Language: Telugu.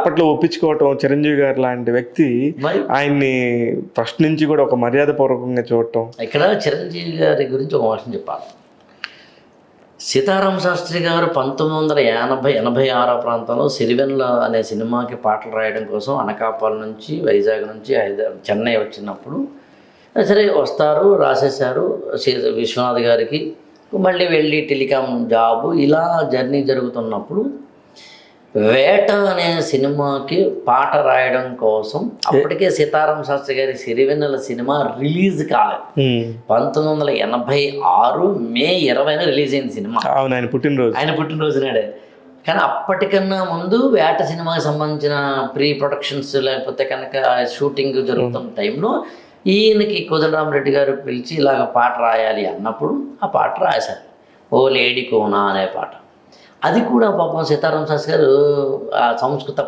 అప్పట్లో ఒప్పించుకోవటం, చిరంజీవి గారు లాంటి వ్యక్తి మరి ఆయన్ని ఫస్ట్ నుంచి కూడా ఒక మర్యాద పూర్వకంగా చూడటం. ఇక్కడ చిరంజీవి గారి గురించి ఒక విషయం చెప్పాలి. సీతారామ శాస్త్రి గారు 1986 ప్రాంతంలో సిరివెన్నెల అనే సినిమాకి పాటలు రాయడం కోసం అనకాపల్లి నుంచి, వైజాగ్ నుంచి చెన్నై వచ్చినప్పుడు సరే వస్తారు, రాసేశారు విశ్వనాథ్ గారికి. మళ్ళీ వెళ్ళి టెలికాం జాబు ఇలా జర్నీ జరుగుతున్నప్పుడు వేట అనే సినిమాకి పాట రాయడం కోసం అప్పటికే సీతారామ శాస్త్రి గారి సిరివెన్నెల సినిమా రిలీజ్ కాలేదు. 1986 మే 20న రిలీజ్ అయింది సినిమా. అవును, ఆయన పుట్టినరోజు నాడే. కానీ అప్పటికన్నా ముందు వేట సినిమాకి సంబంధించిన ప్రీ ప్రొడక్షన్స్ లేకపోతే కనుక షూటింగ్ జరుగుతున్న టైంలో ఈయనకి కోదండరామరెడ్డి గారు పిలిచి ఇలాగ పాట రాయాలి అన్నప్పుడు ఆ పాట రాశారు, ఓ లేడీ కోనా అనే పాట. అది కూడా పాపం సీతారామ శాస్త్రి గారు ఆ సంస్కృత